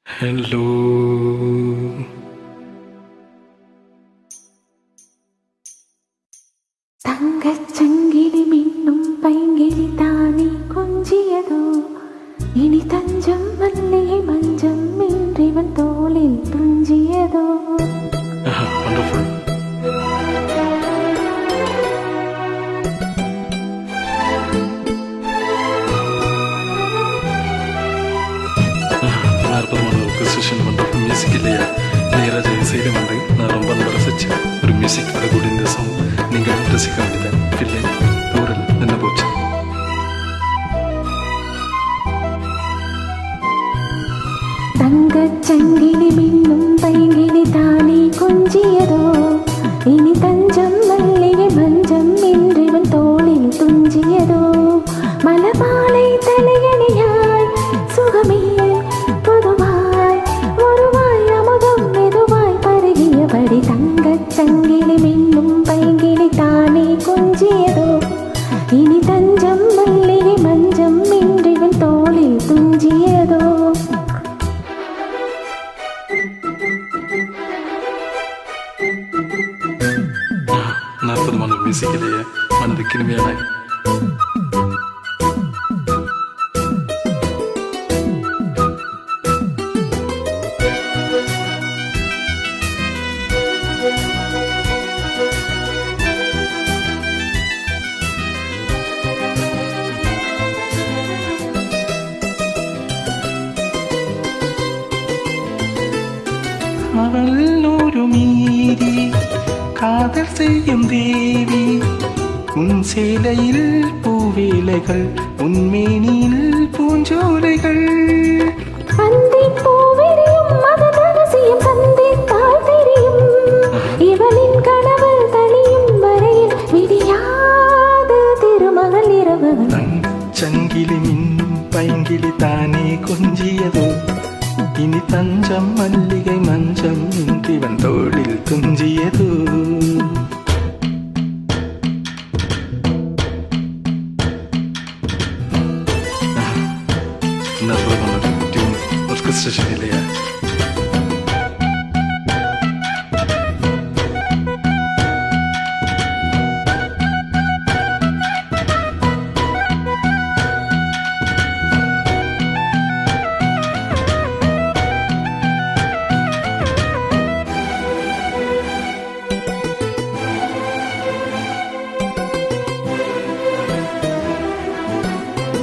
Hello. തങ്കച്ചങ്കിളി മിന്നും പൈങ്കിളി താനി കൊഞ്ചിയതോ ഇനി തഞ്ചം വല്ലേ മഞ്ചം ഇன்றிவன் തോളിൽ തുഞ്ചിയതോ. Wonderful. அற்புதமான ஒரு பொசிஷன் பண்ணுற மியூசிக் இல்லையா? இளையராஜா இசையில வந்து நான் ரொம்ப ரசிச்சு ஒரு மியூசிக் வரக்கூடிய இந்த சாங் நீங்கள் ரசிக்க வேண்டியது இல்லை தூரல் நின்று போச்சு. തങ്കച്ചങ്കിളി മിന്നും പൈങ്കിളി താനി കൊഞ്ചിയതോ ഇനി തഞ്ചം വല്ലേ മഞ്ചം ഇன்றிவன் തോളിൽ തുഞ്ചിയതോ. മലമാலை തലയണിയായി സുഖമേ പൊതുവായി ഒരുവായി അമുദം മെതുവായി പരുകിയപടി തങ്കച്ചങ്കിളി മിന്നും പൈങ്കിളി താനി കൊഞ്ചിയതോ ഇനി തഞ്ചം വല്ലേ മഞ്ചം ഇன்றிவன் തോളിൽ തുഞ്ചിയതോ. அற்புதமான மியூசிக் இல்லையா? மனது கிருமியான அவள் நூறு மீறி காதல் செய்யும் தேவி உன் சேலையில் பூவேலைகள் உன் மேனியில் பூஞ்சோலைகள். அந்திப் பூவிரியும் அதன் ரகசியம் சந்தித்தால் தெரியும். இவளின் கனவு தனியும் வரையில் விடியாது திருமகள் இரவுகள். சங்கிலி மின்னும் பைங்கிலி தானே கொஞ்சியதோ இனி தஞ்சம் மல்லிகை மஞ்சம் இன்றிவன் தோளில் துஞ்சியதோ. அற்புதமான டியூன் ஆர்கெஸ்ட்ரேஷன் இல்லையா?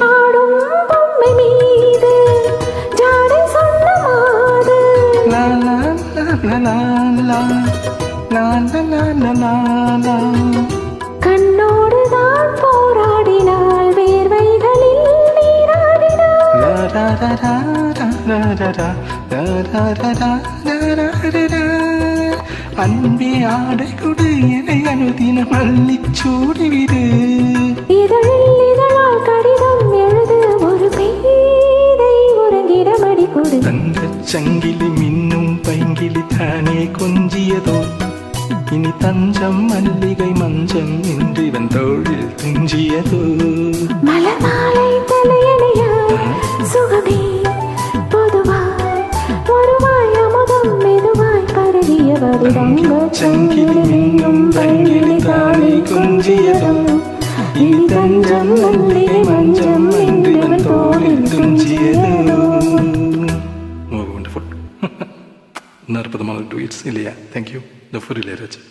ஆடும் பொம்மை மீது ஜாடை சொன்ன மாது. லா லா லா லா லா லா லா லா லா லா லா. கண்ணோடுதான் போராடினாள் வேர்வைகளில் நீராடினாள். லா லா லா லா லா லா லா லா லா லா லா லா லா லா. அன்பே ஆடை கொடு என்னை அனுதினம் அள்ளிச் சூடிவிடு. இதழில் இதழால் கடிதம் எழுது ஒரு பேதை உறங்கிட மடி கொடு. தங்கச் சங்கிலி மின்னும் பைங்கிலி தானே கொஞ்சியதோ இனி தஞ்சம் மல்லிகை மஞ்சம் இன்றிவன் தோளில் துஞ்சியதோ. மலர்மாலை தலையணையாய் சுகமே பொதுவாய் ஒருவாய் அமுதம் மெதுவாய் பருகியபடி சங்கிலி மின்னும் பைங்கிலி தானே கொஞ்சியதோ இனி தஞ்சம் மல்லிகை மஞ்சம் இன்றிவன் தோளில் துஞ்சியதோ. வண்டர்ஃபுல். அற்புதமான டூயிட்ஸ் இல்லையா? தேங்க்யூ. இந்த ஃபுர் இளையராஜா.